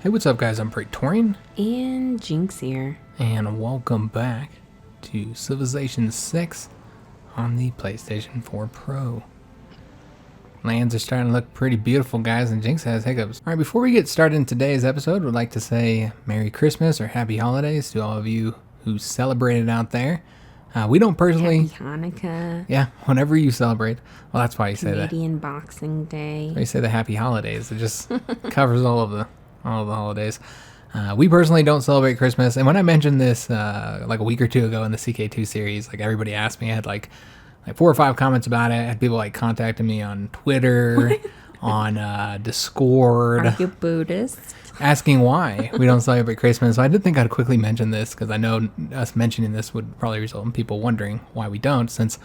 Hey, what's up, guys? I'm Praetorian. And Jynx here. And welcome back to Civilization VI on the PlayStation 4 Pro. Lands are starting to look pretty beautiful, guys, and Jynx has hiccups. Alright, before we get started in today's episode, we'd like to say Merry Christmas or Happy Holidays to all of you who celebrated out there. We don't personally... Happy Hanukkah. Yeah, whenever you celebrate. Well, that's why you say that. Canadian Boxing Day. You say the Happy Holidays. It just covers all of the holidays. We personally don't celebrate Christmas, and when I mentioned this like a week or two ago in the CK2 series, like everybody asked me. I had like 4 or 5 comments about it. I had people like contacting me on Twitter, on Discord. Are you Buddhist? Asking why we don't celebrate Christmas. So I did think I'd quickly mention this because I know us mentioning this would probably result in people wondering why we don't, since,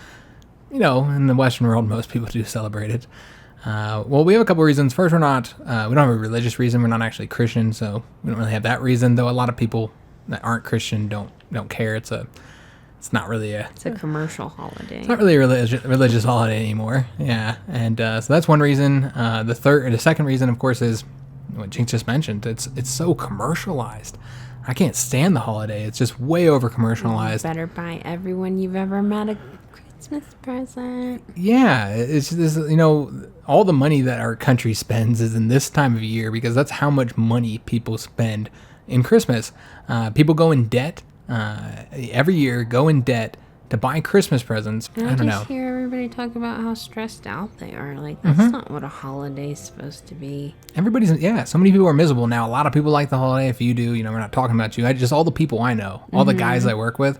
you know, in the Western world, most people do celebrate it. Well, we have a couple reasons. First, we don't have a religious reason. We're not actually Christian, so we don't really have that reason. Though a lot of people that aren't Christian don't care. It's not really a commercial holiday. It's not really a religious holiday anymore. Yeah, and so that's one reason. The second reason, of course, is what Jynx just mentioned. It's so commercialized. I can't stand the holiday. It's just way over commercialized. You better buy everyone you've ever met a Christmas present. Yeah, it's just, you know, all the money that our country spends is in this time of year because that's how much money people spend in Christmas. People go in debt every year, go in debt to buy Christmas presents. And I don't know. I just hear everybody talk about how stressed out they are. Like, that's not what a holiday's supposed to be. So many people are miserable now. A lot of people like the holiday. If you do, you know, we're not talking about you. All the people I know, all the guys I work with,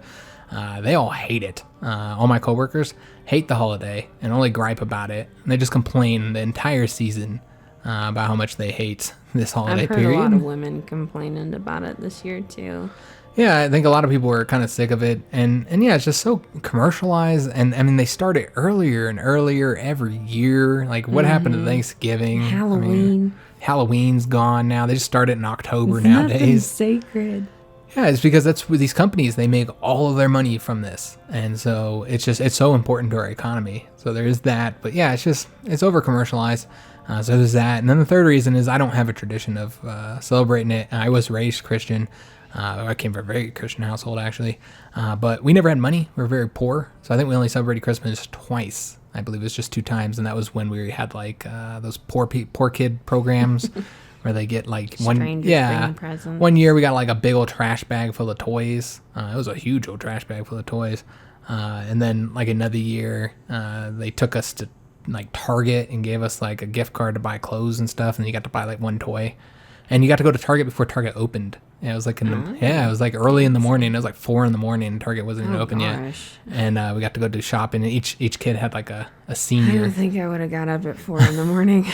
they all hate it. All my coworkers hate the holiday and only gripe about it. And they just complain the entire season about how much they hate this holiday period. I've heard a lot of women complaining about it this year, too. Yeah, I think a lot of people are kind of sick of it. And yeah, it's just so commercialized. And I mean, they start it earlier and earlier every year. Like, what happened to Thanksgiving? Halloween. I mean, Halloween's gone now. They just start it in October nowadays. Nothing's sacred. Yeah, it's because that's with these companies, they make all of their money from this. And so it's so important to our economy. So there is that. But yeah, it's over commercialized. So there's that. And then the third reason is I don't have a tradition of celebrating it. I was raised Christian. I came from a very Christian household, actually. But we never had money. We were very poor. So I think we only celebrated Christmas twice. I believe it was just 2 times. And that was when we had like those poor kid programs where they get like one year we got like a big old trash bag full of toys. It was a huge old trash bag full of toys. And then like another year, they took us to like Target and gave us like a gift card to buy clothes and stuff. And you got to buy like 1 toy. And you got to go to Target before Target opened. Yeah, it was like it was like early in the morning. It was like 4 a.m. and Target wasn't even open yet. And we got to go do shopping. And each kid had like a senior. I don't think I would have got up at 4 a.m.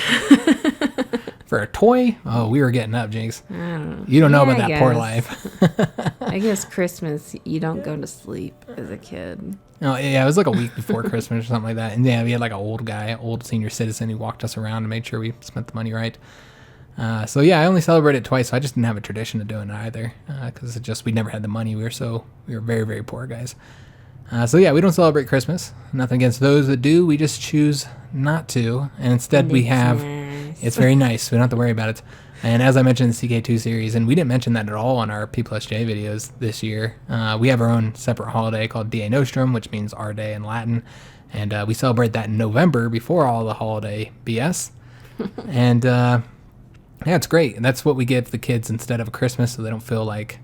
For a toy? Oh, we were getting up, Jynx. You don't know about that poor life. I guess Christmas, you don't go to sleep as a kid. Oh, yeah, it was like a week before Christmas or something like that. And yeah, we had like an old senior citizen who walked us around and made sure we spent the money right. So yeah, I only celebrated twice, so I just didn't have a tradition of doing it either, because we never had the money. We were very, very poor guys. So yeah, we don't celebrate Christmas. Nothing against those that do. We just choose not to, and instead it's very nice. We don't have to worry about it. And as I mentioned in the CK2 series, and we didn't mention that at all on our P+J videos this year, we have our own separate holiday called Die Nostrum, which means our day in Latin, and we celebrate that in November before all the holiday BS. And yeah, it's great. And that's what we give the kids instead of a Christmas, so they don't feel like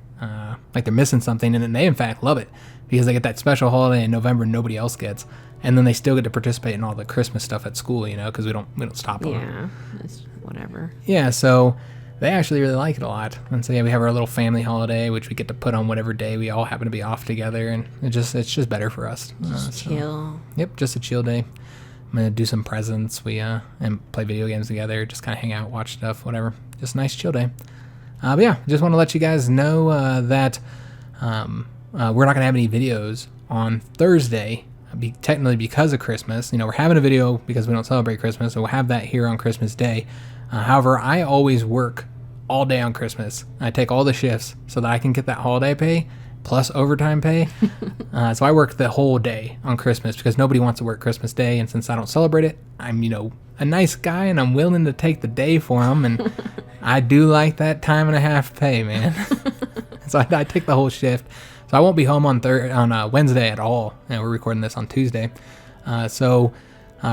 they're missing something. And then they, in fact, love it because they get that special holiday in November nobody else gets. And then they still get to participate in all the Christmas stuff at school, you know, because we don't stop them. Yeah, it's whatever. Yeah, so they actually really like it a lot. And so yeah, we have our little family holiday, which we get to put on whatever day we all happen to be off together, and it's just better for us. Chill. Yep, just a chill day. I'm going to do some presents, and play video games together, just kind of hang out, watch stuff, whatever. Just a nice chill day. But yeah, just want to let you guys know that we're not going to have any videos on Thursday, technically because of Christmas. You know, we're having a video because we don't celebrate Christmas, so we'll have that here on Christmas Day. However, I always work all day on Christmas. I take all the shifts so that I can get that holiday pay, plus overtime pay. So I work the whole day on Christmas because nobody wants to work Christmas Day. And since I don't celebrate it, I'm, a nice guy and I'm willing to take the day for them. And I do like that time and a half pay, man. So I take the whole shift. So I won't be home on Wednesday at all. And we're recording this on Tuesday. So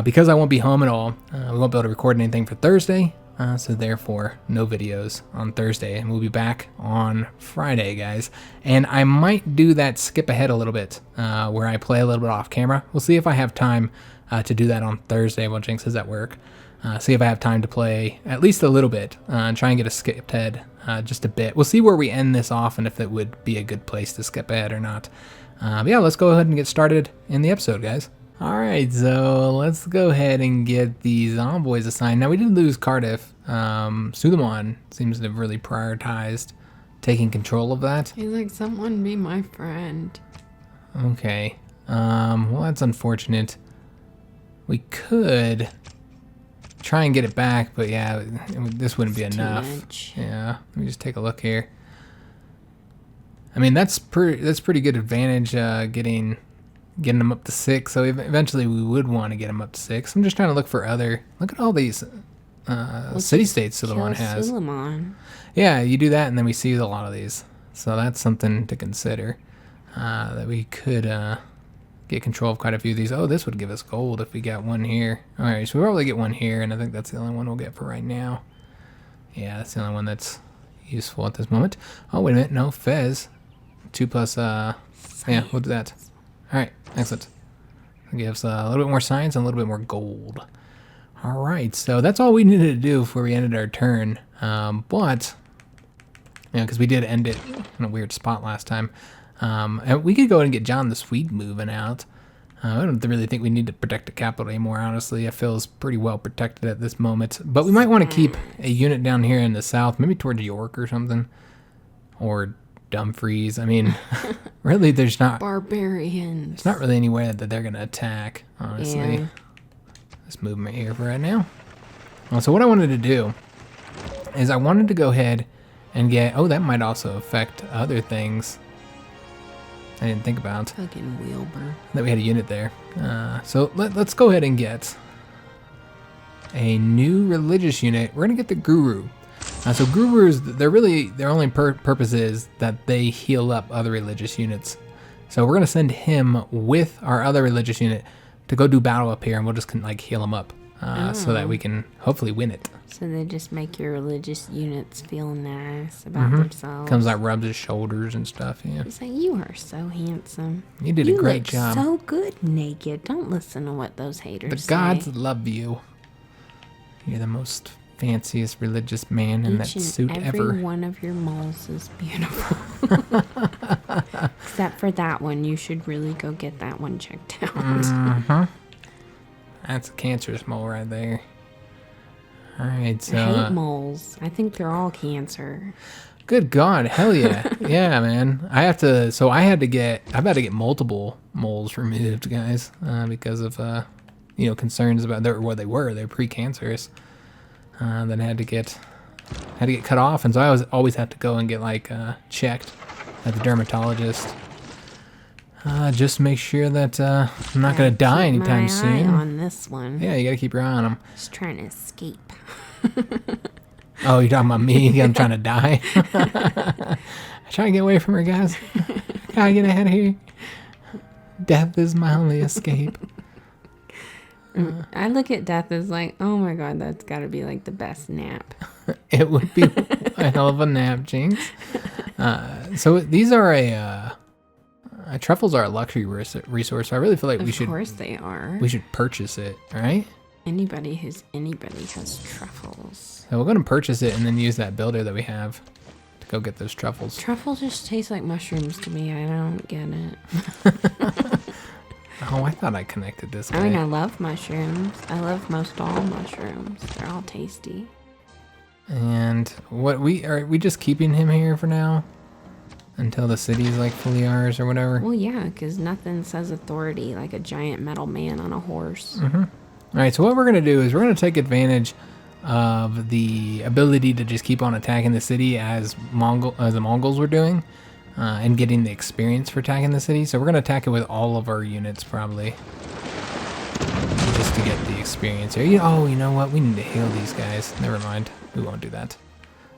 because I won't be home at all, we won't be able to record anything for Thursday. So therefore, no videos on Thursday, and we'll be back on Friday, guys. And I might do that skip ahead a little bit, where I play a little bit off camera. We'll see if I have time to do that on Thursday while Jinx is at work. See if I have time to play at least a little bit, and try and get a skip ahead just a bit. We'll see where we end this off and if it would be a good place to skip ahead or not. But yeah, let's go ahead and get started in the episode, guys. Alright, so let's go ahead and get these envoys assigned. Now, we did lose Cardiff. Suleiman seems to have really prioritized taking control of that. He's like, someone be my friend. Okay. Well, that's unfortunate. We could try and get it back, but yeah, this wouldn't be enough. Yeah, let me just take a look here. I mean, that's pretty good advantage, getting them up to 6, so eventually we would want to get them up to 6. I'm just trying to look for look at all these city-states Suleiman has. Suleiman. Yeah, you do that and then we see a lot of these. So that's something to consider, that we could get control of quite a few of these. Oh, this would give us gold if we got one here. Alright, so we'll probably get one here, and I think that's the only one we'll get for right now. Yeah, that's the only one that's useful at this moment. Oh, wait a minute, no, Fez. 2 plus, yeah, we'll do that. Alright, excellent. That gives a little bit more science and a little bit more gold. Alright, so that's all we needed to do before we ended our turn. But, because we did end it in a weird spot last time. And we could go ahead and get John the Swede moving out. I don't really think we need to protect the capital anymore, honestly. It feels pretty well protected at this moment. But we might want to keep a unit down here in the south, maybe towards York or something. Or Dumfries. I mean, really, there's not... Barbarians. There's not really anywhere that they're going to attack, honestly. Yeah. Let's move them here for right now. Well, so what I wanted to do is I wanted to go ahead and get... Oh, that might also affect other things I didn't think about. Fucking Wilbur. That we had a unit there. So let's go ahead and get a new religious unit. We're going to get the Guru. So gurus, their only purpose is that they heal up other religious units. So we're gonna send him with our other religious unit to go do battle up here, and we'll just heal him up, so that we can hopefully win it. So they just make your religious units feel nice about themselves. Comes out, rubs his shoulders and stuff. Yeah. It's like, you are so handsome. You did a great job. So good naked. Don't listen to what those haters say. The gods love you. You're the most fanciest religious man in that suit ever. Every one of your moles is beautiful. Except for that one. You should really go get that one checked out. That's a cancerous mole right there. Alright, so... I hate moles. I think they're all cancer. Good God, hell yeah. Yeah, man. I've had to get multiple moles removed, guys, because of, concerns about they're pre-cancerous. Then had to get cut off, and so I always have to go and get checked at the dermatologist. Just make sure that I'm not gonna die anytime soon. Keep my eye on this one. Yeah, you gotta keep your eye on him. Just trying to escape. Oh, you're talking about me? I'm trying to die. Trying to get away from her, guys. Gotta get out of here. Death is my only escape. I look at death as like, oh my God, that's got to be the best nap. It would be a hell of a nap, Jinx. So these are truffles are a luxury resource. So I really feel like we should. Of course they are. We should purchase it, right? Anybody has truffles. So we're going to purchase it and then use that builder that we have to go get those truffles. Truffles just taste like mushrooms to me. I don't get it. Oh, I thought I connected this guy. I mean, I love mushrooms. I love most all mushrooms. They're all tasty. And are we just keeping him here for now? Until the city's fully ours or whatever? Well, yeah, because nothing says authority like a giant metal man on a horse. Alright, so what we're going to do is we're going to take advantage of the ability to just keep on attacking the city as the Mongols were doing. and getting the experience for attacking the city. So we're going to attack it with all of our units probably. Just to get the experience here. Oh, you know what? We need to heal these guys. Never mind. We won't do that.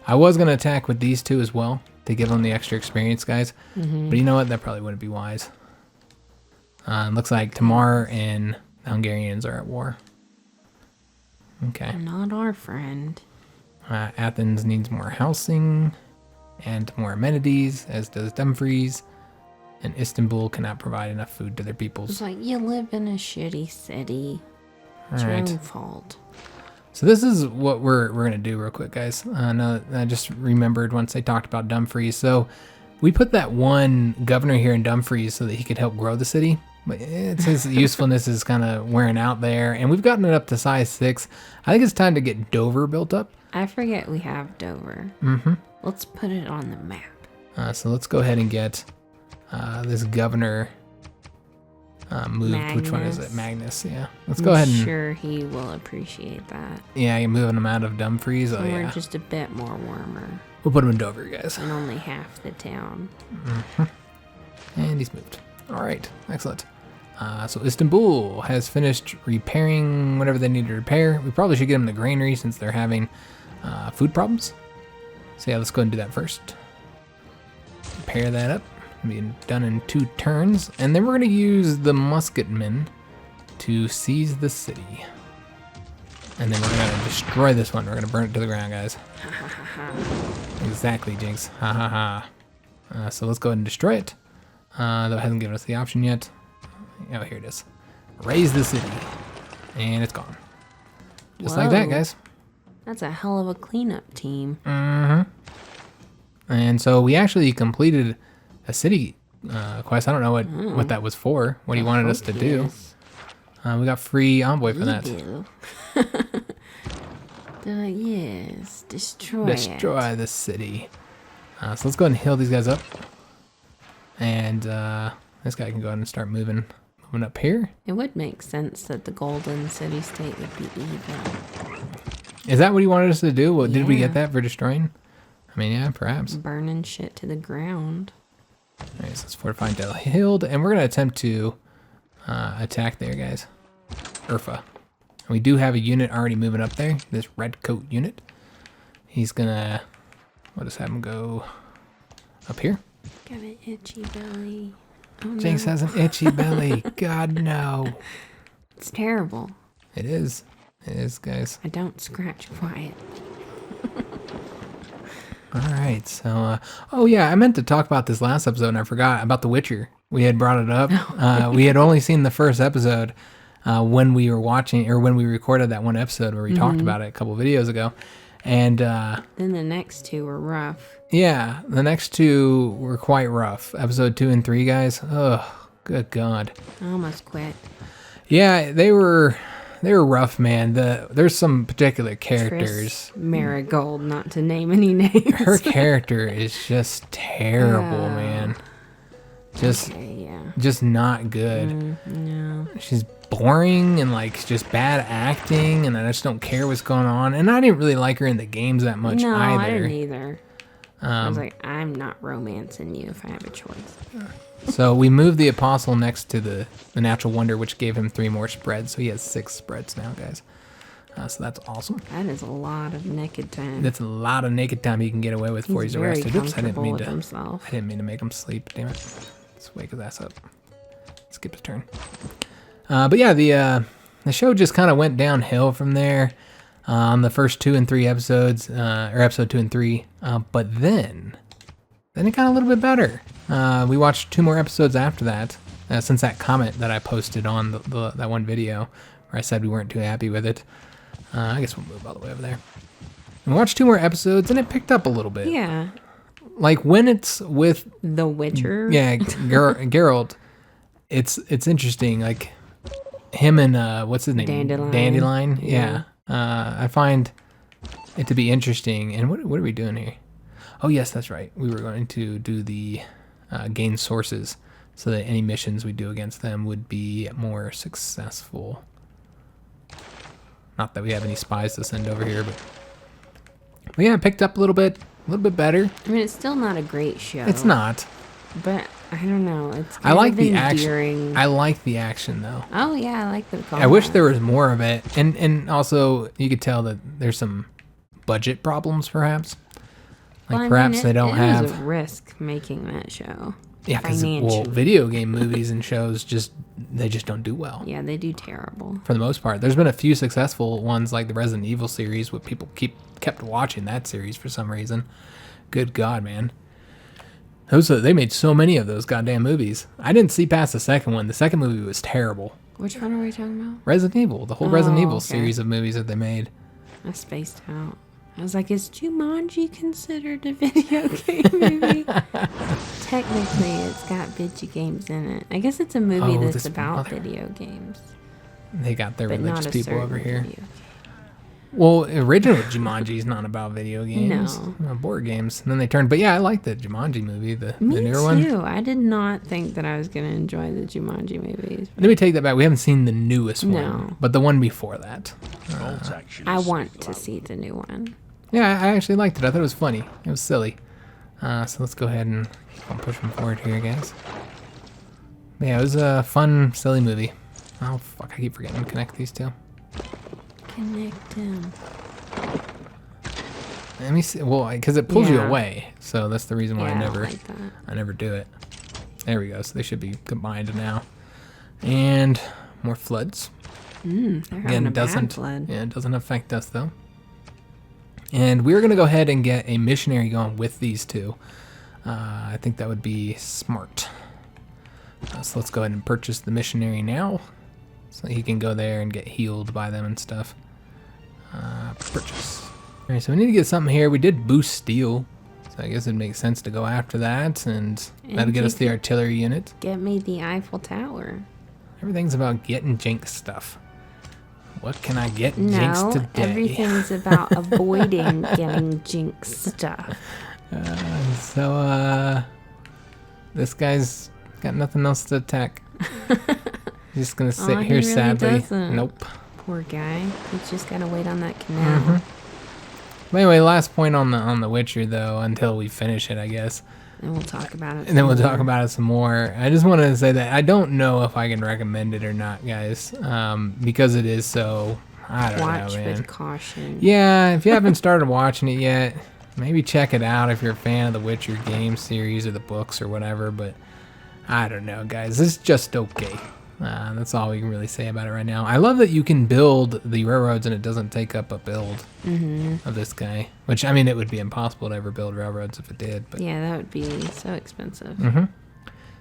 I was going to attack with these two as well to give them the extra experience, guys. But you know what? That probably wouldn't be wise. Looks like Tamar and the Hungarians are at war. Okay. Not our friend. Athens needs more housing and more amenities, as does Dumfries. And Istanbul cannot provide enough food to their peoples. It's like, you live in a shitty city. It's your own fault. So this is what we're going to do real quick, guys. No, I just remembered once they talked about Dumfries. So we put that one governor here in Dumfries so that he could help grow the city. But his usefulness is kind of wearing out there. And we've gotten it up to size 6. I think it's time to get Dover built up. I forget we have Dover. Let's put it on the map. So let's go ahead and get this governor moved. Magnus. Which one is it? Magnus, yeah. Let's go ahead and... I'm sure he will appreciate that. Yeah, you're moving him out of Dumfries. Oh, we're just a bit more warmer. We'll put him in Dover, guys. And only half the town. And he's moved. All right, excellent. So Istanbul has finished repairing whatever they need to repair. We probably should get them the granary since they're having food problems. So yeah, let's go ahead and do that first. Repair that up. Being done in 2 turns. And then we're going to use the musketmen to seize the city. And then we're going to destroy this one. We're going to burn it to the ground, guys. Exactly, Jinx. Ha ha ha. So let's go ahead and destroy it. Though it hasn't given us the option yet. Oh, here it is. Raise the city. And it's gone. Just like that, guys. That's a hell of a cleanup team. And so we actually completed a city quest. I don't know what that was for. What he wanted us to do. We got free envoy for that. Yes, destroy the city. So let's go ahead and heal these guys up. And this guy can go ahead and start moving up here. It would make sense that the golden city-state would be evil. Is that what he wanted us to do? Well, did we get that for destroying? I mean, yeah, perhaps. Burning shit to the ground. Alright, so let's fortify Del Hild, and we're going to attempt to attack there, guys. Urfa. And we do have a unit already moving up there, this red coat unit. He's going to, let us have him go up here. Got an itchy belly. Oh, Jinx has an itchy belly. God, no. It's terrible. It is. It is, guys. I don't scratch quiet. Alright, so, oh yeah, I meant to talk about this last episode and I forgot about The Witcher. We had brought it up. We had only seen the first episode when we were watching, or when we recorded that one episode where we talked about it a couple videos ago. And then the next 2 were rough. Yeah, the next 2 were quite rough. Episode 2 and 3, guys. Oh, good God. I almost quit. Yeah, they were rough, man. There's some particular characters. Marigold, not to name any names. Her character is just terrible, man. Just not good. No. She's boring and like just bad acting, and I just don't care what's going on. And I didn't really like her in the games that much either. No, I didn't either. I was like, I'm not romancing you if I have a choice. So we moved the Apostle next to the Natural Wonder, which gave him 3 more spreads. So he has 6 spreads now, guys. So that's awesome. That is a lot of naked time. That's a lot of naked time he can get away with before he's arrested. Oops, I didn't mean to make him sleep. Damn it. Let's wake his ass up. Skip his turn. But yeah, the show just kind of went downhill from there on the first 2 and 3 episodes, or episode 2 and 3. But then it got a little bit better. We watched 2 more episodes after that, since that comment that I posted on that one video where I said we weren't too happy with it. I guess we'll move all the way over there. And we watched 2 more episodes, and it picked up a little bit. Yeah. Like when it's with The Witcher. Yeah, Geralt. It's interesting. Like him and what's his name? Dandelion. Yeah. I find it to be interesting. And what are we doing here? Oh yes, that's right. We were going to do the gain sources so that any missions we do against them would be more successful. Not that we have any spies to send over here, but yeah, it picked up a little bit better. I mean, it's still not a great show. It's not. But I don't know. It's I like the endearing. action. I like the action though. Oh yeah, I like the combat. I wish there was more of it, and also you could tell that there's some budget problems, perhaps. Like Well, perhaps they don't it have. was a risk making that show. Yeah, because financially. video game movies and shows just don't do well. Yeah, they do terrible. For the most part, there's been a few successful ones like the Resident Evil series, where people kept watching that series for some reason. Good God, man. They made so many of those goddamn movies. I didn't see past the second one. The second movie was terrible. Which one are we talking about? Resident Evil, the whole Resident Evil okay. series of movies that they made. I spaced out. I was like, is Jumanji considered a video game movie? Technically, it's got video games in it. I guess it's a movie that's about video games. They got their but religious not a people over here. video game. Well, original Jumanji is not about video games. No. Board games. And then they turned, but yeah, I like the Jumanji movie, the Me newer one. too. I did not think that I was going to enjoy the Jumanji movies. Let me take that back. We haven't seen the newest one, No. but the one before that. I want to see the new one. Yeah, I actually liked it. I thought it was funny. It was silly. So let's go ahead and keep on pushing forward here, guys. But yeah, it was a fun, silly movie. Oh, fuck. I keep forgetting to connect these two. Connect him. Let me see. Well, because it pulls you Yeah. away. So that's the reason why Yeah, I never do it. There we go. So they should be combined now. And more floods. They're having a bad flood. Yeah, it doesn't affect us, though. And we're going to go ahead and get a missionary going with these two. I think that would be smart. So let's go ahead and purchase the missionary now. So he can go there and get healed by them and stuff. Purchase. All right, so we need to get something here. We did boost steel. So I guess it makes sense to go after that. And that'll get us the artillery unit. Get me the Eiffel Tower. Everything's about getting Jynx stuff. What can I get Jynx today? Everything's about avoiding getting Jynx stuff. This guy's got nothing else to attack. He's just gonna sit he here really sadly. doesn't. Nope. Poor guy. He's just gotta wait on that canal. But anyway, last point on the Witcher though, until we finish it, I guess. And we'll talk about it. And then we'll talk about it some more. I just wanted to say that I don't know if I can recommend it or not, guys, because it is so. I don't know, man. Watch with caution. Yeah, if you haven't started watching it yet, maybe check it out if you're a fan of the Witcher game series or the books or whatever. But I don't know, guys. It's just okay. That's all we can really say about it right now. I love that you can build the railroads and it doesn't take up a build of this guy. Which, I mean, it would be impossible to ever build railroads if it did. But Yeah, that would be so expensive.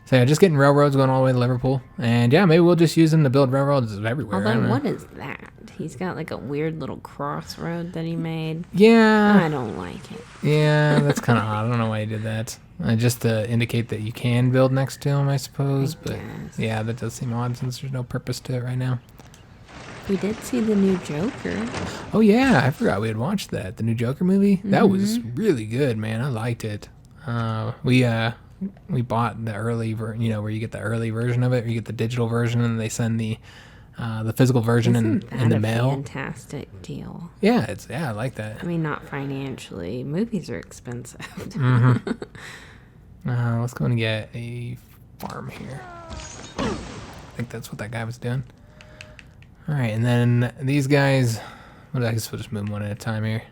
So yeah, just getting railroads going all the way to Liverpool. And yeah, maybe we'll just use them to build railroads everywhere. Although, what is that? He's got like a weird little crossroad that he made. Yeah. I don't like it. Yeah, that's kind of odd. I don't know why he did that. Just to indicate that you can build next to him, I suppose. But yeah, that does seem odd since there's no purpose to it right now. We did see the new Joker. Oh yeah, I forgot we had watched that. The new Joker movie. That was really good, man. I liked it. We bought the early, where you get the early version of it, or you get the digital version, and they send the physical version in the mail. Fantastic deal. Yeah, I like that. I mean, not financially. Movies are expensive. Let's go and get a farm here. I think that's what that guy was doing. All right, and then these guys. I guess we'll just move one at a time here.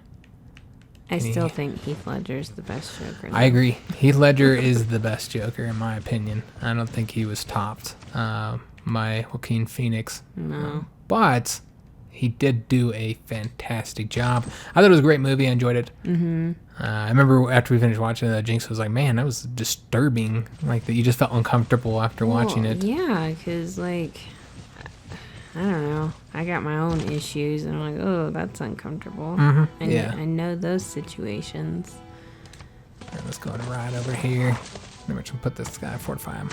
I still think Heath Ledger's the best Joker. I agree. Heath Ledger is the best Joker in my opinion. I don't think he was topped by Joaquin Phoenix. No. But he did do a fantastic job. I thought it was a great movie. I enjoyed it. I remember after we finished watching it, Jinx was like, man, that was disturbing. Like, that you just felt uncomfortable after watching it. Yeah, because, like, I don't know. I got my own issues, and I'm like, oh, that's uncomfortable. I know those situations. Right, let's go ahead and ride over here. Maybe I should put this guy, fortify him.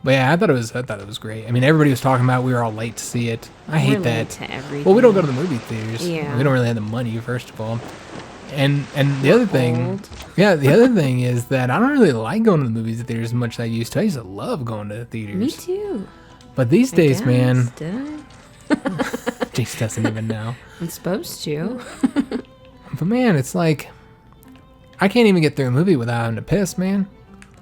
But yeah, I thought it was great. I mean, everybody was talking about it. We were all late to see it. I hate that. To everything. Well, we don't go to the movie theaters. Yeah. We don't really have the money, first of all. And the other thing, the other thing is that I don't really like going to the movie theaters as much as I used to. I used to love going to the theaters. Me too. But these days, man, Did I? Jinx doesn't even know. I'm supposed to. But man, it's like I can't even get through a movie without having to piss, man.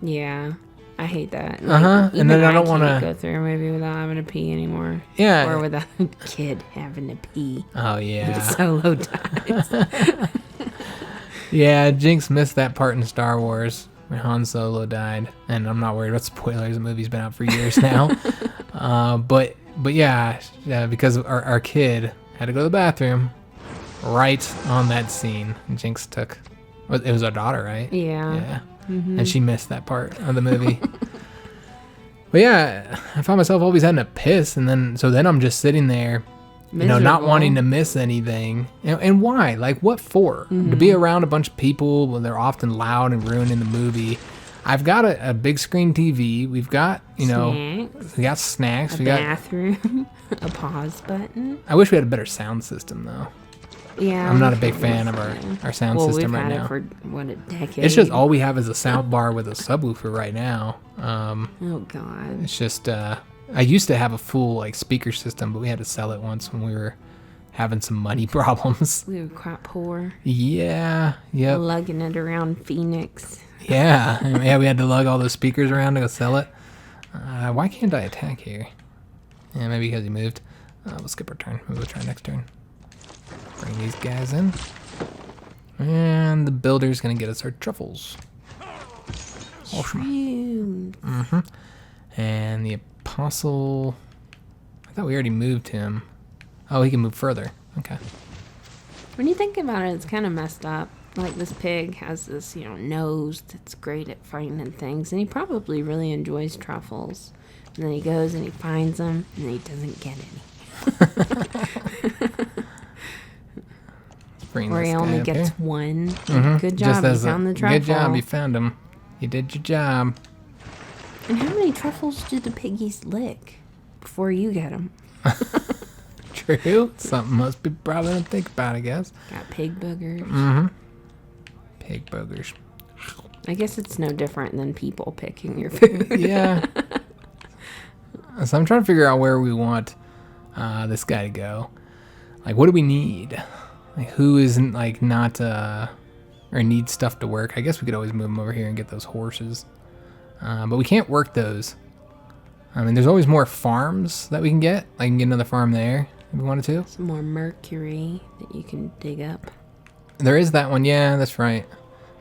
Yeah. I hate that. And then I don't want to go through a movie without having to pee anymore. Yeah. Or without a kid having to pee. Oh, yeah. Solo dies. Yeah, Jinx missed that part in Star Wars when Han Solo died. And I'm not worried about spoilers. The movie's been out for years now. But yeah, because our kid had to go to the bathroom right on that scene. Jinx took... It was our daughter, right? Yeah. Yeah. Mm-hmm. And she missed that part of the movie. But yeah, I found myself always having to piss, and then I'm just sitting there, not wanting to miss anything. And why? Like, what for? Mm-hmm. To be around a bunch of people when they're often loud and ruining the movie. I've got a big screen TV. We've got, snacks. We got snacks. We got a bathroom, a pause button. I wish we had a better sound system, though. Yeah, I'm not a big fan of our sound system right now. We've had it for, a decade? It's just all we have is a sound bar with a subwoofer right now. Oh, God. It's just, I used to have a full, speaker system, but we had to sell it once when we were having some money problems. We were quite poor. Yeah, yep. Lugging it around Phoenix. Yeah, we had to lug all those speakers around to go sell it. Why can't I attack here? Yeah, maybe because he moved. We'll skip our turn. Maybe we'll try next turn. Bring these guys in. And the builder's going to get us our truffles. Awesome. Mm-hmm. And the apostle... I thought we already moved him. Oh, he can move further. Okay. When you think about it, it's kind of messed up. Like, this pig has this, nose that's great at finding things. And he probably really enjoys truffles. And then he goes and he finds them, and then he doesn't get any. Or he only gets one. Mm-hmm. Good job, you found the truffle. Good job, you found him. You did your job. And how many truffles do the piggies lick before you get them? True. Something must be probably to think about, I guess. Got pig boogers. Mm-hmm. Pig boogers. I guess it's no different than people picking your food. Yeah. So I'm trying to figure out where we want this guy to go. Like, what do we need? Like, who isn't, not, or needs stuff to work? I guess we could always move them over here and get those horses. But we can't work those. I mean, there's always more farms that we can get. I can get another farm there if we wanted to. Some more mercury that you can dig up. There is that one. Yeah, that's right.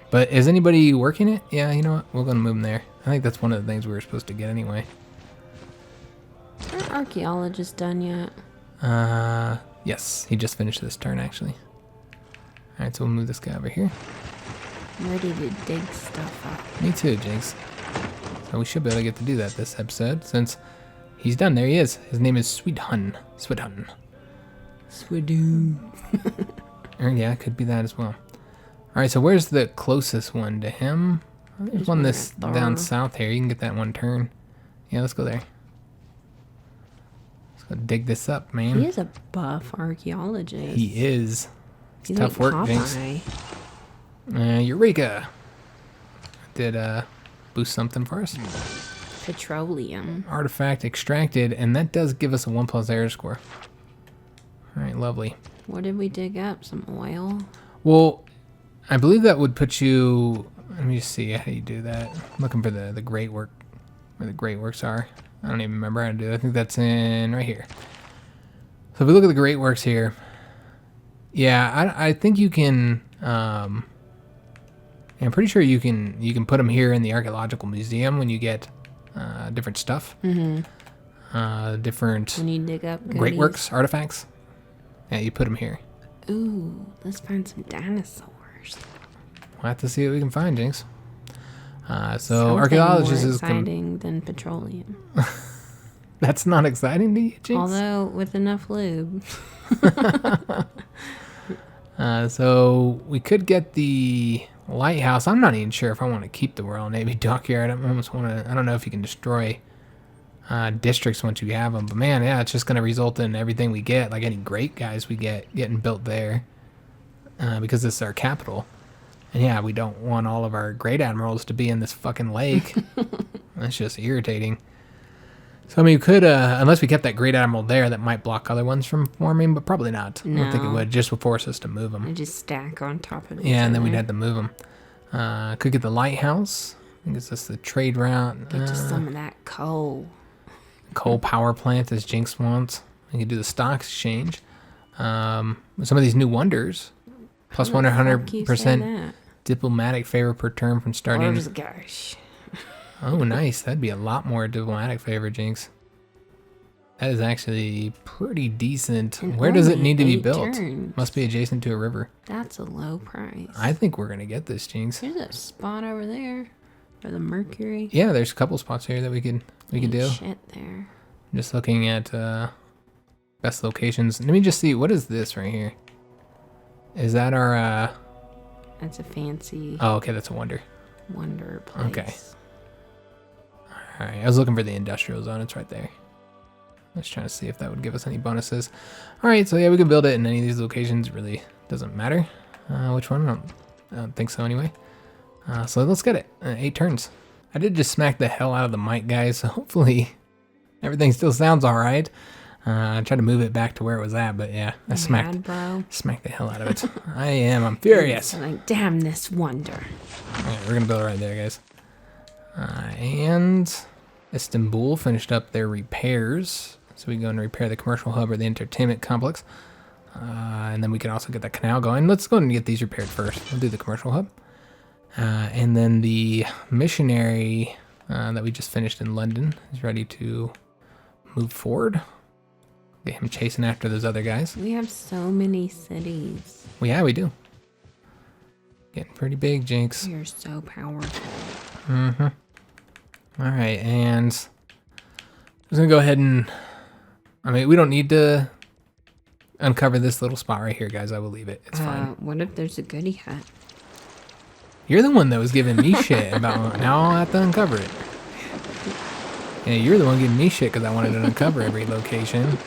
But is anybody working it? Yeah, you know what? We're going to move them there. I think that's one of the things we were supposed to get anyway. Are archaeologists done yet? Yes, he just finished this turn, actually. Alright, so we'll move this guy over here. I'm ready to dig stuff up. Me too, Jinx. So we should be able to get to do that this episode, since he's done. There he is. His name is Sweethun. Sweethun. Yeah, it could be that as well. Alright, so where's the closest one to him? There's one this down south here. You can get that one turn. Yeah, let's go there. Dig this up, man. He is a buff archaeologist. He is. He's tough like work, Jinx. Eureka! Did boost something for us. Petroleum. Artifact extracted, and that does give us a 1+ error score. Alright, lovely. What did we dig up? Some oil? Well, I believe that would put you... Let me just see how you do that. I'm looking for the great work, where the great works are. I don't even remember how to do it. I think that's in right here. So if we look at the great works here, yeah, I think you can. I'm pretty sure you can put them here in the archaeological museum when you get different stuff. Mm-hmm. Different. When you dig up great works artifacts. Yeah, you put them here. Ooh, let's find some dinosaurs. We'll have to see what we can find, Jinx. So Something archaeologists more is exciting than petroleum. That's not exciting to you, Jinx? Although with enough lube. So we could get the lighthouse. I'm not even sure if I want to keep the Royal Navy dockyard. I almost want to. I don't know if you can destroy districts once you have them. But man, yeah, it's just going to result in everything we get, like any great guys we get, getting built there, because this is our capital. And yeah, we don't want all of our great admirals to be in this fucking lake. That's just irritating. So I mean, you could, unless we kept that great admiral there, that might block other ones from forming, but probably not. No. I don't think it would. Just would force us to move them. They just stack on top of each Yeah, and other. then we'd have to move them. Could get the lighthouse. think it's just the trade route. Get you some of that coal. Coal power plant as Jynx wants. We can do the stock exchange. Some of these new wonders. Plus 100% diplomatic favor per term from starting. Gosh. Oh, nice. That'd be a lot more diplomatic favor, Jynx. That is actually pretty decent. And where does it need to be built? Turns. Must be adjacent to a river. That's a low price. I think we're going to get this, Jynx. There's a spot over there for the Mercury. Yeah, there's a couple spots here that we could do. Shit there. Just looking at best locations. Let me just see. What is this right here? Is that our... That's a fancy... Oh, okay. That's a wonder. Wonder place. Okay. All right. I was looking for the industrial zone. It's right there. Just trying to see if that would give us any bonuses. All right. So, yeah, we can build it in any of these locations. It really doesn't matter which one. I don't think so anyway. So let's get it. 8 turns. I did just smack the hell out of the mic, guys. So hopefully everything still sounds all right. I tried to move it back to where it was at, but yeah, I smacked the hell out of it. I'm furious. Like, damn this wonder. All right, we're gonna build it right there, guys. And Istanbul finished up their repairs, so we can go and repair the commercial hub or the entertainment complex, and then we can also get that canal going. Let's go and get these repaired first. We'll do the commercial hub, and then the missionary that we just finished in London is ready to move forward. Get him chasing after those other guys. We have so many cities. Well, yeah, we do. Getting pretty big, Jynx. You're so powerful. Mm-hmm. All right, and I'm just gonna go ahead and... I mean, we don't need to uncover this little spot right here, guys. I will leave it. It's fine. What if there's a goodie hut? You're the one that was giving me shit about... Now I'll have to uncover it. Yeah, you're the one giving me shit because I wanted to uncover every location.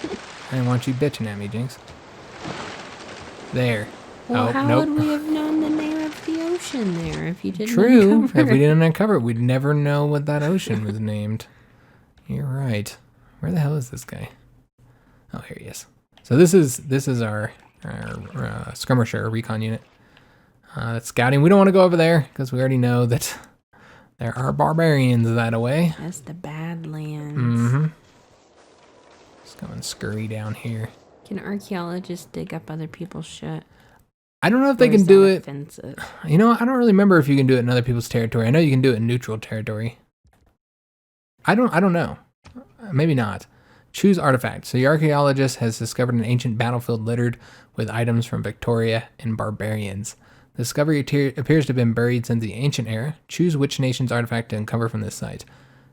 I didn't want you bitching at me, Jynx. There. Well, how would we have known the name of the ocean there if you didn't True. uncover If we didn't uncover it, we'd never know what that ocean was named. You're right. Where the hell is this guy? Oh, here he is. So this is our skirmisher recon unit. That's scouting. We don't want to go over there because we already know that there are barbarians that way. That's the Badlands. Mm-hmm. Let's go and scurry down here. Can archaeologists dig up other people's shit? I don't know if they can do it. Offensive? You know, I don't really remember if you can do it in other people's territory. I know you can do it in neutral territory. I don't know. Maybe not. Choose artifact. So your archaeologist has discovered an ancient battlefield littered with items from Victoria and barbarians. The discovery appears to have been buried since the ancient era. Choose which nation's artifact to uncover from this site.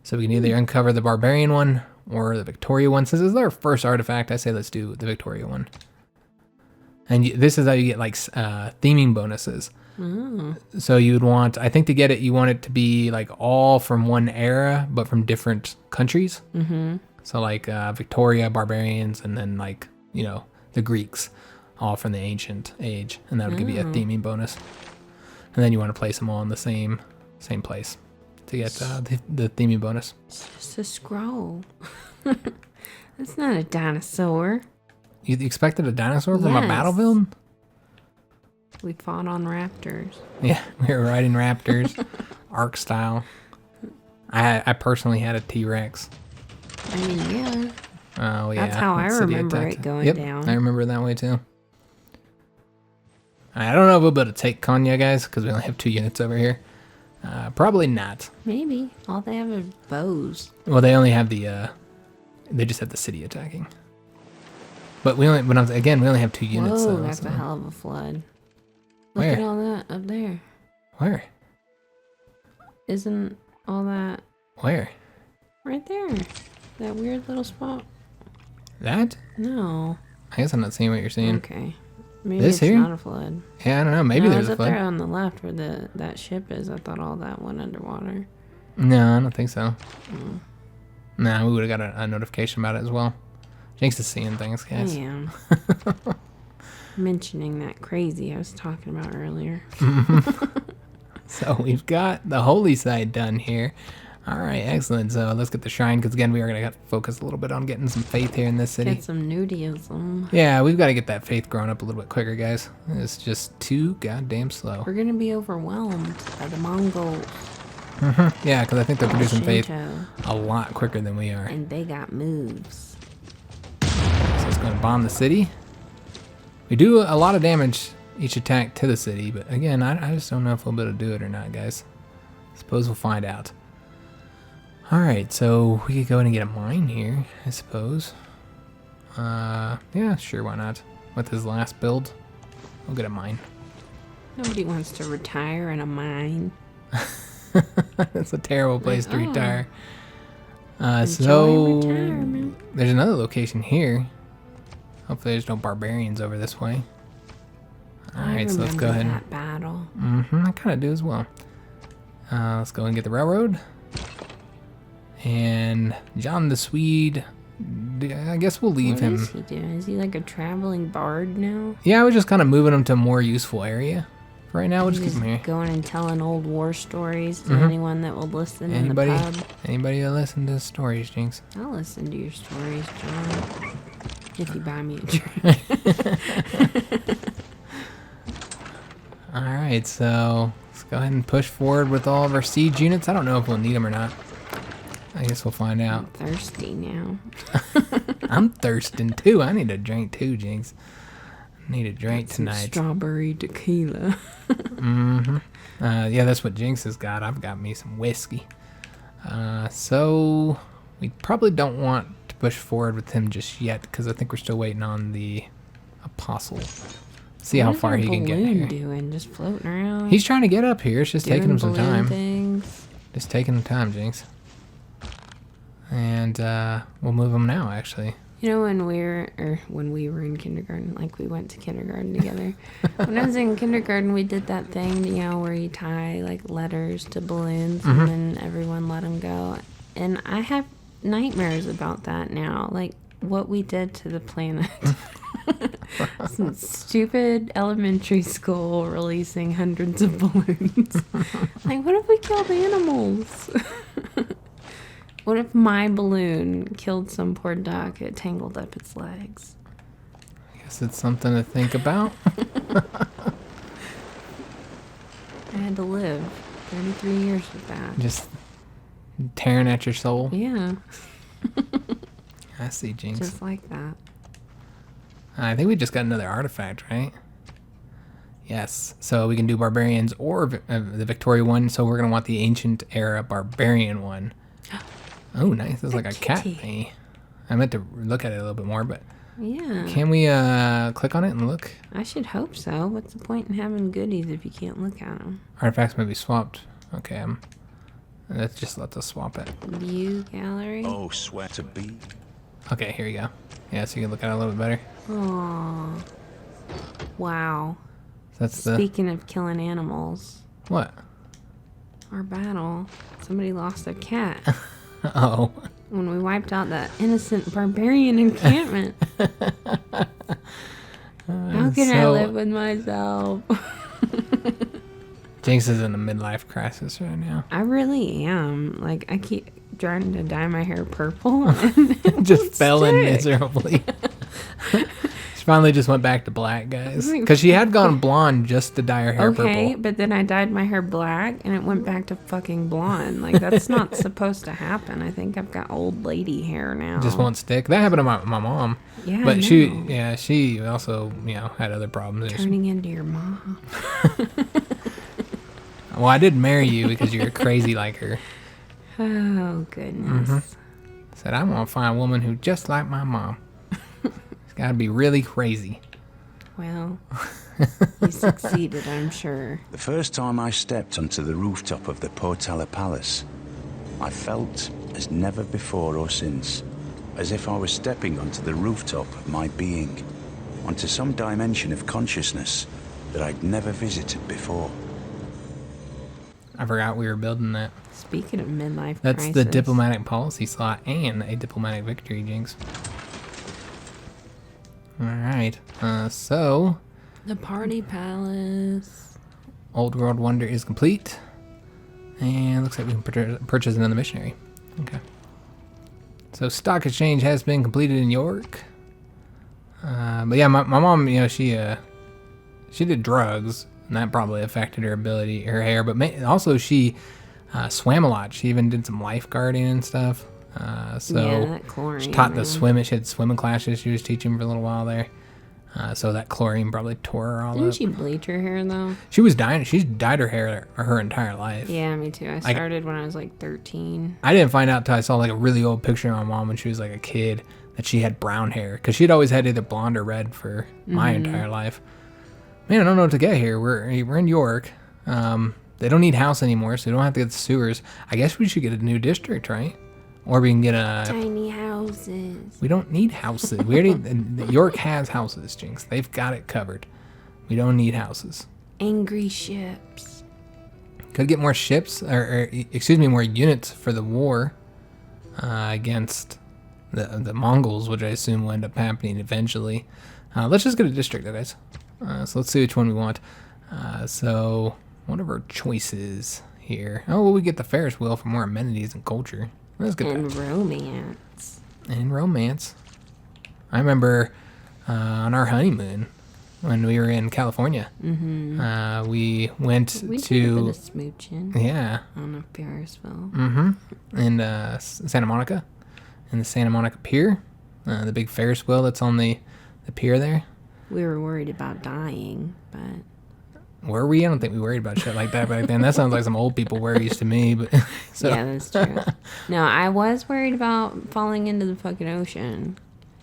So we can either uncover the barbarian one or the Victoria one. Since this is our first artifact, I say let's do the Victoria one. And this is how you get like theming bonuses. Mm. So you would want, I think to get it, you want it to be like all from one era, but from different countries. Mm-hmm. So like Victoria, barbarians, and then like, you know, the Greeks, all from the ancient age. And that would give you a theming bonus. And then you want to place them all in the same place to get the theming bonus. It's just a scroll. That's not a dinosaur. You expected a dinosaur from a battlefield? We fought on raptors. Yeah, we were riding raptors, Ark style. I personally had a T-Rex. I mean, yeah. Oh, yeah. That's how I remember it going down. I remember it that way, too. I don't know if we'll be able to take Konya, guys, because we only have 2 units over here. Probably not. Maybe. All they have is bows. Well, they only have the... they just have the city attacking. But we only... we only have 2 units. Whoa, that's a hell of a flood. Look Where? at all that up there. Where? Isn't all that... Where? Right there. That weird little spot. That? No. I guess I'm not seeing what you're seeing. Okay. Maybe This it's here? not a flood. Yeah, I don't know. Maybe there's a up flood. there on the left where that ship is. I thought all that went underwater. No, I don't think so. Nah, we would have got a notification about it as well. Jynx is seeing things, guys. I am. Mentioning that crazy I was talking about earlier. So we've got the holy side done here. All right, excellent. So let's get the shrine, because again, we are going to focus a little bit on getting some faith here in this city. Get some nudism. Yeah, we've got to get that faith growing up a little bit quicker, guys. It's just too goddamn slow. We're going to be overwhelmed by the Mongols. Yeah, because I think they're producing faith Shinto. a lot quicker than we are. And they got moves. So it's going to bomb the city. We do a lot of damage each attack to the city, but again, I just don't know if we'll be able to do it or not, guys. Suppose we'll find out. Alright, so we could go in and get a mine here, I suppose. Yeah, sure, why not? With his last build, we'll get a mine. Nobody wants to retire in a mine. That's a terrible place to retire. Enjoy So retirement. there's another location here. Hopefully there's no barbarians over this way. Alright, so let's go ahead. That battle. I kind of do as well. Let's go and get the railroad. And John the Swede, I guess we'll leave him. What is he doing? Is he like a traveling bard now? Yeah, I was just kind of moving him to a more useful area. For right now, we'll just keep him here. Going and telling old war stories to anyone that will listen Anybody, in the pub. anybody that listen to stories, Jinx? I'll listen to your stories, John. If you buy me a drink. Alright, so let's go ahead and push forward with all of our siege units. I don't know if we'll need them or not. I guess we'll find out. I'm thirsty now. I'm thirsting too. I need a drink too, Jinx. I need a drink Some tonight. strawberry tequila. Yeah, that's what Jinx has got. I've got me some whiskey. So we probably don't want to push forward with him just yet because I think we're still waiting on the apostle. See how far he can get here. Doing? Just floating around. He's trying to get up here. It's just taking him some time. Things. Just taking him time, Jinx. And we'll move him now, actually. You know, when we were in kindergarten, like we went to kindergarten together. When I was in kindergarten, we did that thing, you know, where you tie like letters to balloons and then everyone let them go. And I have nightmares about that now, like what we did to the planet. Some stupid elementary school releasing hundreds of balloons. Like, what if we killed animals? What if my balloon killed some poor duck? It tangled up its legs. I guess it's something to think about. I had to live 33 years with that. Just tearing at your soul. Yeah. I see, Jinx. Just like that. I think we just got another artifact, right? Yes. So we can do barbarians or the Victoria one. So we're going to want the ancient era barbarian one. Oh, nice. It's like a cat thingy. I meant to look at it a little bit more, but Yeah. can we click on it and look? I should hope so. What's the point in having goodies if you can't look at them? Artifacts may be swapped. Okay, let's just let us swap it. View gallery. Oh, swear to be. Okay, here you go. Yeah, so you can look at it a little bit better. Oh. Wow. That's Speaking of killing animals, what? our battle. Somebody lost a cat. Oh. When we wiped out that innocent barbarian encampment. How can I live with myself? Jinx is in a midlife crisis right now. I really am. Like, I keep trying to dye my hair purple. And it Just fell in stick. miserably. She finally just went back to black, guys. Because she had gone blonde just to dye her hair Okay, purple. but then I dyed my hair black and it went back to fucking blonde. Like, that's not supposed to happen. I think I've got old lady hair now. Just won't stick. That happened to my mom. Yeah, But I she know. also, had other problems. Turning into your mom. Well, I did marry you because you're crazy like her. Oh, goodness. Said, I want to find a woman who just like my mom. It's got to be really crazy. Well, you succeeded, I'm sure. The first time I stepped onto the rooftop of the Portella Palace, I felt as never before or since, as if I was stepping onto the rooftop of my being, onto some dimension of consciousness that I'd never visited before. I forgot we were building that. Speaking of midlife That's crisis. the diplomatic policy slot and a diplomatic victory, Jinx. Alright, so The party palace. Old World Wonder is complete. And looks like we can purchase another missionary. Okay. So stock exchange has been completed in York. But yeah, my mom, she did drugs, and that probably affected her hair. But also she Swam a lot. She even did some lifeguarding and stuff. So yeah, that chlorine. she taught the man. swimming. She had swimming classes she was teaching for a little while there. So that chlorine probably tore her all Didn't up. she bleach her hair though? She was dying. She's dyed her hair her entire life. Yeah, me too. I started when I was like 13. I didn't find out till I saw like a really old picture of my mom when she was like a kid that she had brown hair because she'd always had either blonde or red for my entire life. Man, I don't know what to get here. We're in York. They don't need house anymore, so we don't have to get the sewers. I guess we should get a new district, right? Or we can get a... Tiny houses. We don't need houses. We already... York has houses, Jinx. They've got it covered. We don't need houses. Angry ships. Could get more ships, or excuse me, more units for the war against the Mongols, which I assume will end up happening eventually. Let's just get a district, guys. So let's see which one we want. So one of our choices here. Oh, well, we get the Ferris wheel for more amenities and culture. Let's get And that. romance. And romance. I remember on our honeymoon when we were in California. We went We did a to bit of smooching yeah, on a Ferris wheel. in Santa Monica, in the Santa Monica Pier, the big Ferris wheel that's on the pier there. We were worried about dying, but Were we? I don't think we worried about shit like that back then. That sounds like some old people worries to me. But so yeah, that's true. No, I was worried about falling into the fucking ocean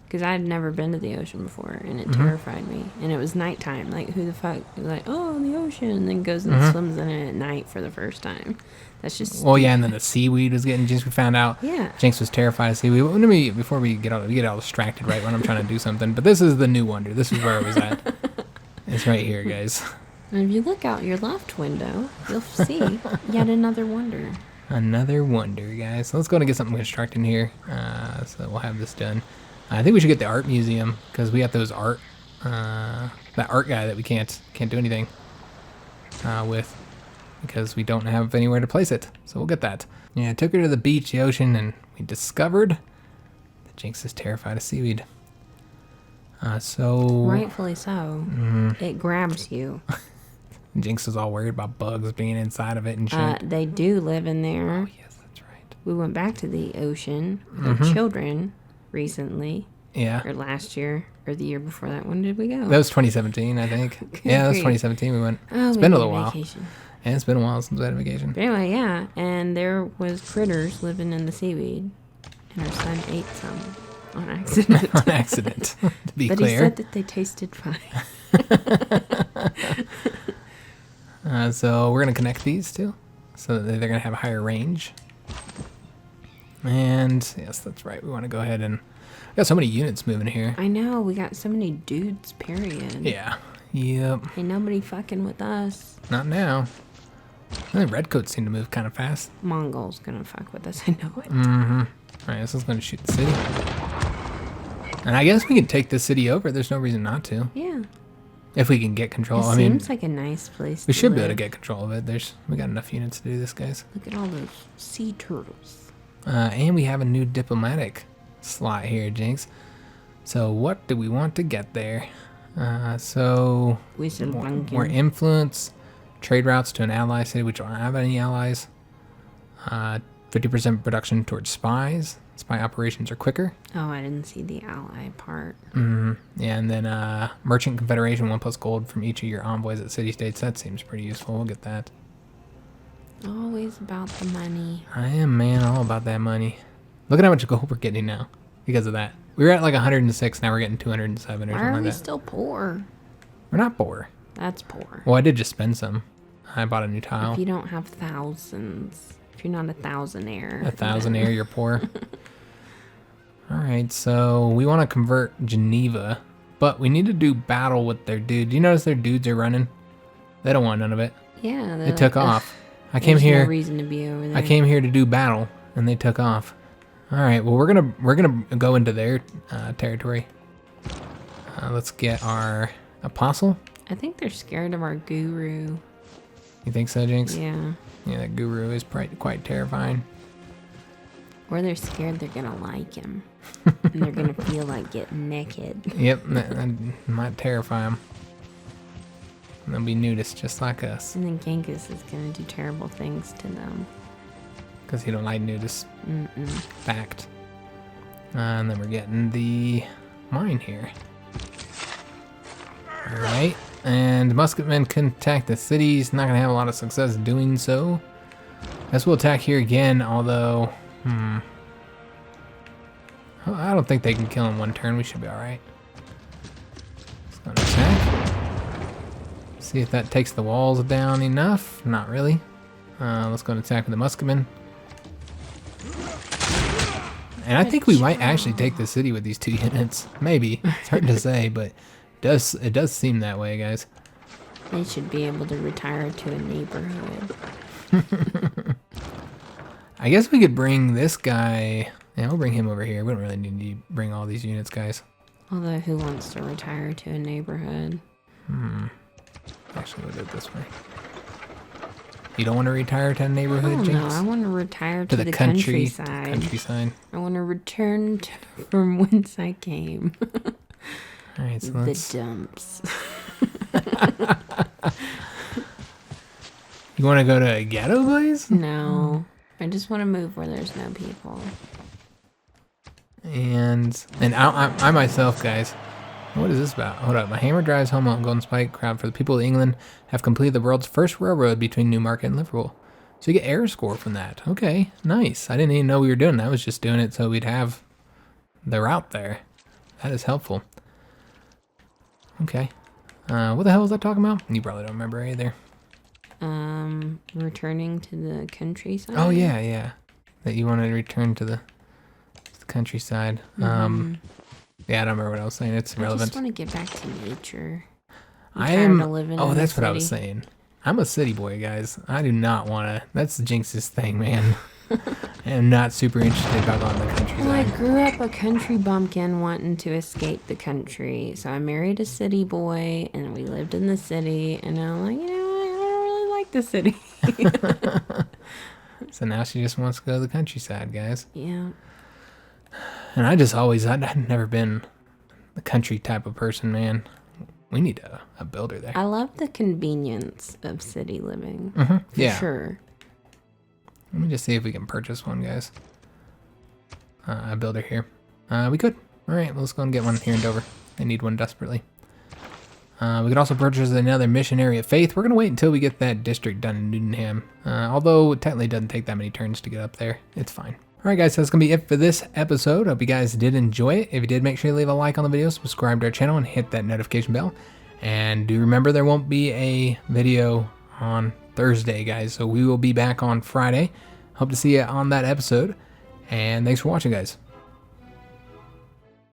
because I'd never been to the ocean before, and it terrified me. And it was nighttime. Like, who the fuck is like, oh, the ocean, and then goes and swims in it at night for the first time? That's just well, yeah, and then the seaweed was getting Jinx. We found out Yeah. Jinx was terrified of seaweed. Before we get all distracted, right, when I'm trying to do something. But this is the new wonder. This is where it was at. It's right here, guys. And if you look out your left window, you'll see yet another wonder. Another wonder, guys. So let's go and get something constructing here. So we'll have this done. I think we should get the art museum because we got those art, that art guy that we can't do anything with because we don't have anywhere to place it. So we'll get that. Yeah, I took her to the beach, the ocean, and we discovered that Jinx is terrified of seaweed. So Rightfully so. It grabs you. Jinx is all worried about bugs being inside of it and shit. They do live in there. Oh yes, that's right. We went back to the ocean with our children recently, Yeah. or last year, or the year before that. When did we go? That was 2017, I think. Yeah, that was grief. 2017 we went. Oh, It's we been a had little while. vacation. And it's been a while since we had a vacation. But anyway, yeah, and there was critters living in the seaweed, and our son ate some on accident. On accident, to be But he clear. said that they tasted fine. So we're going to connect these two so that they're going to have a higher range. And yes, that's right. We want to go ahead and... We got so many units moving here. I know, we got so many dudes, period. Yeah. Yep. Ain't nobody fucking with us. Not now. The redcoats seem to move kind of fast. Mongols gonna fuck with us, I know it. All right, this is going to shoot the city. And I guess we can take the city over. There's no reason not to. Yeah. If we can get control. It I mean, seems like a nice place we to should be able to live. get control of it. We got enough units to do this, guys. Look at all those sea turtles. And we have a new diplomatic slot here, Jinx. So what do we want to get there? So more influence, trade routes to an ally city which don't have any allies. 50% production towards spies. Spy operations are quicker. Oh, I didn't see the ally part. Yeah, and then merchant confederation, 1+ gold from each of your envoys at city states. That seems pretty useful. We'll get that. Always about the money. I am, man, all about that money. Look at how much gold we're getting now because of that. We were at like 106, now we're getting 207 or Why something are like we that. still poor? We're not poor. That's poor. Well, I did just spend some. I bought a new tile. If you don't have thousands, if you're not a thousandaire. A thousandaire, you're poor. Alright, so we want to convert Geneva, but we need to do battle with their dude. Do you notice their dudes are running? They don't want none of it. Yeah. They took off. I came There's here. no reason to be over there. I came here to do battle, and they took off. All right. Well, we're gonna go into their territory. Let's get our apostle. I think they're scared of our guru. You think so, Jinx? Yeah. Yeah, that guru is quite terrifying. Or they're scared they're gonna like him. And they're gonna feel like getting naked. Yep, that might terrify them. And they'll be nudists just like us. And then Genghis is gonna do terrible things to them. because he don't like nudist. Fact. And then we're getting the mine here. Alright. And musketmen can attack the city. He's not going to have a lot of success doing so. Guess we'll attack here again, although... I don't think they can kill in one turn. We should be alright. Let's go and attack. See if that takes the walls down enough. Not really. Let's go and attack with the musketmen. And I think we might actually take the city with these 2 units. Maybe. It's hard to say, but it does seem that way, guys. They should be able to retire to a neighborhood. I guess we could bring this guy... Yeah, we'll bring him over here. We don't really need to bring all these units, guys. Although, who wants to retire to a neighborhood? Actually, we'll do it this way. You don't want to retire to a neighborhood, Jynx? No, I want to retire to the countryside. Countryside. I want to return from whence I came. All right, so the dumps. You want to go to a ghetto place? No, I just want to move where there's no people. And I myself, guys, what is this about? Hold up. My hammer drives home on Golden Spike crowd for the people of England have completed the world's first railroad between Newmarket and Liverpool. So you get air score from that. Okay, nice. I didn't even know we were doing that. I was just doing it so we'd have the route there. That is helpful. Okay. What the hell was I talking about? You probably don't remember either. Returning to the countryside. Oh, yeah. That you want to return to the countryside. Yeah, I don't remember what I was saying. It's irrelevant. I just want to get back to nature. That's what I was saying. I'm a city boy, guys. I do not want to. That's Jinx's thing, man. I am not super interested about going to the countryside. Well, I grew up a country bumpkin wanting to escape the country. So I married a city boy, and we lived in the city. And I'm like, I don't really like the city. So now she just wants to go to the countryside, guys. Yeah. And I'd never been the country type of person, man. We need a builder there. I love the convenience of city living. For sure. Let me just see if we can purchase one, guys. A builder here. We could. All right, well, let's go and get one here in Dover. I need one desperately. We could also purchase another missionary of faith. We're going to wait until we get that district done in Newdenham. Although it technically doesn't take that many turns to get up there. It's fine. Alright guys, so that's going to be it for this episode. Hope you guys did enjoy it. If you did, make sure you leave a like on the video, subscribe to our channel, and hit that notification bell. And do remember there won't be a video on Thursday, guys. So we will be back on Friday. Hope to see you on that episode. And thanks for watching, guys.